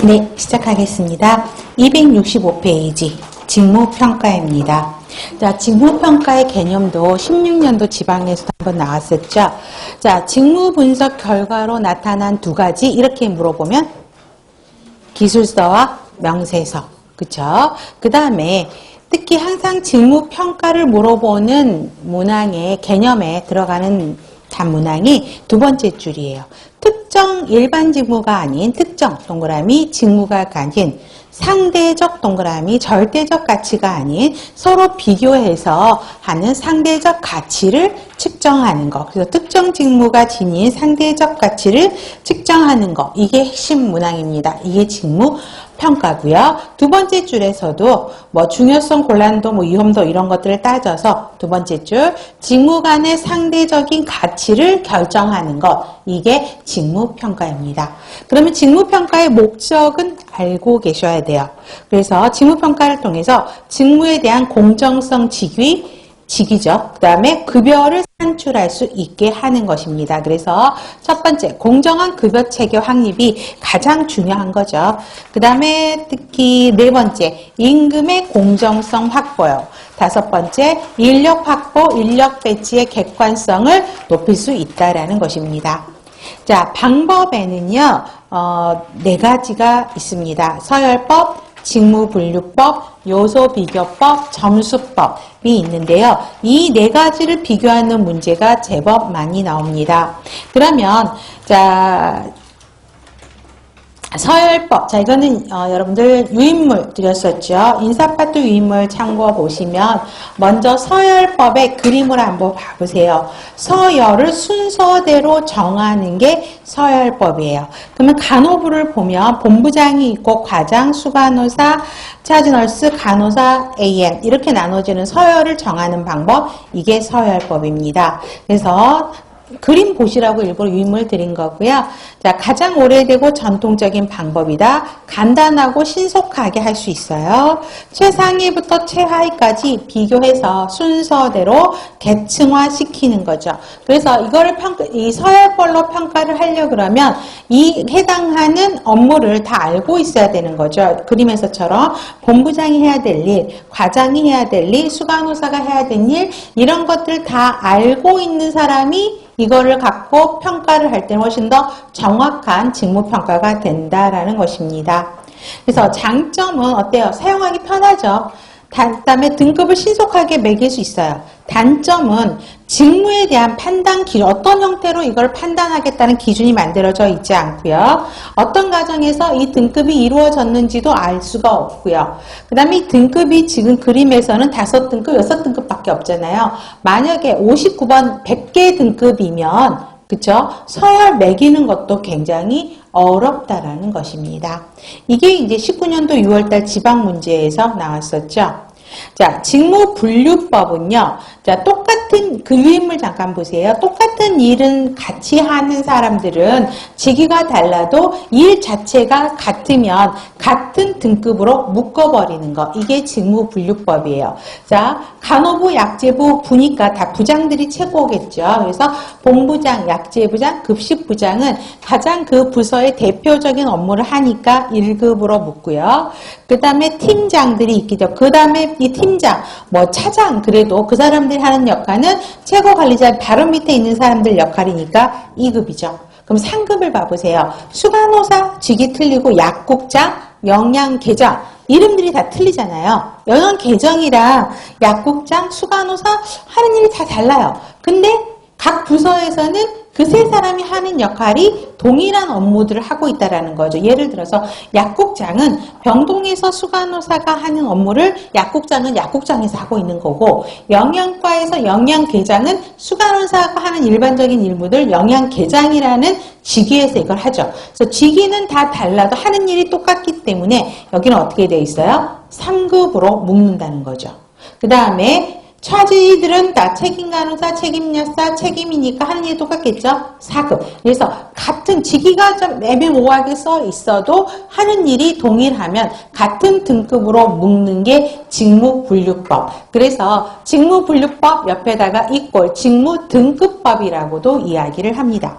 네, 시작하겠습니다. 265페이지 직무평가입니다. 자, 직무평가의 개념도 16년도 지방에서도 한번 나왔었죠. 자, 직무분석 결과로 나타난 두 가지 이렇게 물어보면 기술서와 명세서, 그쵸? 그 다음에 특히 항상 직무평가를 물어보는 문항의 개념에 들어가는 단문항이 두 번째 줄이에요. 특정 일반 직무가 아닌 특정 동그라미 직무가 가진 상대적 동그라미 절대적 가치가 아닌 서로 비교해서 하는 상대적 가치를 측정하는 것. 그래서 특정 직무가 지닌 상대적 가치를 측정하는 것. 이게 핵심 문항입니다. 이게 직무 평가고요. 두 번째 줄에서도 뭐 중요성, 곤란도, 뭐 위험도 이런 것들을 따져서 두 번째 줄 직무 간의 상대적인 가치를 결정하는 것. 이게 직무 평가입니다. 그러면 직무 평가의 목적은 알고 계셔야 돼요. 그래서 직무 평가를 통해서 직무에 대한 공정성 직위죠. 그 다음에 급여를 산출할 수 있게 하는 것입니다. 그래서 첫 번째, 공정한 급여 체계 확립이 가장 중요한 거죠. 그 다음에 특히 네 번째, 임금의 공정성 확보요. 다섯 번째, 인력 확보, 인력 배치의 객관성을 높일 수 있다라는 것입니다. 자, 방법에는요, 네 가지가 있습니다. 서열법, 직무분류법, 요소비교법, 점수법이 있는데요. 이 네 가지를 비교하는 문제가 제법 많이 나옵니다. 그러면 자 서열법, 자 이거는 여러분들 유인물 드렸었죠. 인사파트 유인물 참고 보시면 먼저 서열법의 그림을 한번 봐보세요. 서열을 순서대로 정하는 게 서열법이에요. 그러면 간호부를 보면 본부장이 있고 과장, 수간호사, 차주널스, 간호사, AM 이렇게 나눠지는 서열을 정하는 방법, 이게 서열법입니다. 그래서 그림 보시라고 일부러 유인물 드린 거고요. 자, 가장 오래되고 전통적인 방법이다. 간단하고 신속하게 할 수 있어요. 최상위부터 최하위까지 비교해서 순서대로 계층화 시키는 거죠. 그래서 이거를 이 서열별로 평가를 하려고 그러면 이 해당하는 업무를 다 알고 있어야 되는 거죠. 그림에서처럼 본부장이 해야 될 일, 과장이 해야 될 일, 수간호사가 해야 될 일, 이런 것들 다 알고 있는 사람이 이거를 갖고 평가를 할 때는 훨씬 더 정확한 직무평가가 된다라는 것입니다. 그래서 장점은 어때요? 사용하기 편하죠. 그다음에 등급을 신속하게 매길 수 있어요. 단점은 직무에 대한 판단 기준, 어떤 형태로 이걸 판단하겠다는 기준이 만들어져 있지 않고요. 어떤 과정에서 이 등급이 이루어졌는지도 알 수가 없고요. 그 다음에 이 등급이 지금 그림에서는 5등급, 6등급밖에 없잖아요. 만약에 59번 100개 등급이면 그쵸? 서열 매기는 것도 굉장히 어렵다라는 것입니다. 이게 이제 19년도 6월달 지방문제에서 나왔었죠. 자, 직무분류법은요. 자, 똑같은 그 유인물 잠깐 보세요. 똑같은 일은 같이 하는 사람들은 직위가 달라도 일 자체가 같으면 같은 등급으로 묶어버리는 거. 이게 직무분류법이에요. 자, 간호부, 약제부, 부니까 다 부장들이 최고겠죠. 그래서 본부장, 약제부장, 급식부장은 가장 그 부서의 대표적인 업무를 하니까 1급으로 묶고요. 그 다음에 팀장들이 있겠죠. 그 다음에 이 팀장, 뭐 차장, 그래도 그 사람들이 하는 역할은 최고 관리자 바로 밑에 있는 사람들 역할이니까 2급이죠. 그럼 3급을 봐보세요. 수간호사 직이 틀리고 약국장, 영양계장 이름들이 다 틀리잖아요. 영양계정이랑 약국장, 수간호사 하는 일이 다 달라요. 근데 각 부서에서는 그 세 사람이 하는 역할이 동일한 업무들을 하고 있다는 거죠. 예를 들어서 약국장은 병동에서 수간호사가 하는 업무를 약국장은 약국장에서 하고 있는 거고, 영양과에서 영양계장은 수간호사가 하는 일반적인 일무들 영양계장이라는 직위에서 이걸 하죠. 그래서 직위는 다 달라도 하는 일이 똑같기 때문에 여기는 어떻게 되어 있어요? 3급으로 묶는다는 거죠. 그 다음에 차지들은 다 책임간호사, 책임여사, 책임이니까 하는 일이 똑같겠죠? 4급. 그래서 같은 직위가 좀 애매모호하게 써 있어도 하는 일이 동일하면 같은 등급으로 묶는 게 직무분류법. 그래서 직무분류법 옆에다가 직무등급법이라고도 이야기를 합니다.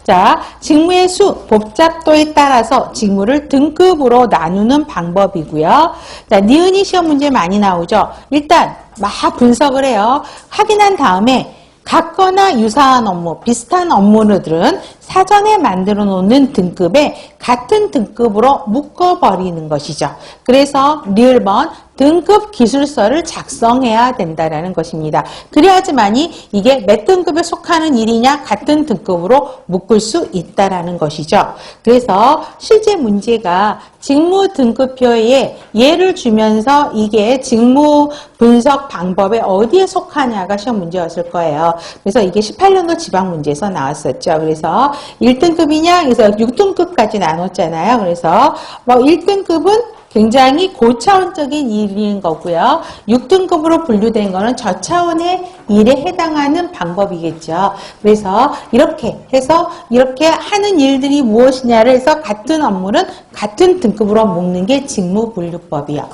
자, 직무의 수, 복잡도에 따라서 직무를 등급으로 나누는 방법이고요. 자, 니은이 시험 문제 많이 나오죠. 일단 막 분석을 해요. 확인한 다음에 같거나 유사한 업무, 비슷한 업무들은 사전에 만들어 놓는 등급에 같은 등급으로 묶어버리는 것이죠. 그래서 리을번 등급 기술서를 작성해야 된다는 것입니다. 그래야지만이 이게 몇 등급에 속하는 일이냐 같은 등급으로 묶을 수 있다는 것이죠. 그래서 실제 문제가 직무 등급표에 예를 주면서 이게 직무 분석 방법에 어디에 속하냐가 시험 문제였을 거예요. 그래서 이게 18년도 지방 문제에서 나왔었죠. 그래서 1등급이냐, 그래서 6등급까지 나눴잖아요. 그래서 뭐 1등급은 굉장히 고차원적인 일인 거고요. 6등급으로 분류된 거는 저차원의 일에 해당하는 방법이겠죠. 그래서 이렇게 해서 이렇게 하는 일들이 무엇이냐를 해서 같은 업무는 같은 등급으로 묶는 게 직무분류법이요.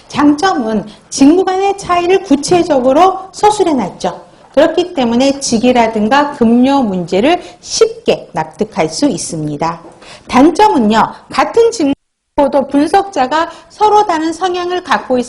장점은 직무 간의 차이를 구체적으로 서술해 놨죠. 그렇기 때문에 직이라든가 급료 문제를 쉽게 납득할 수 있습니다. 단점은요, 같은 직무도 분석자가 서로 다른 성향을 갖고 있습니다.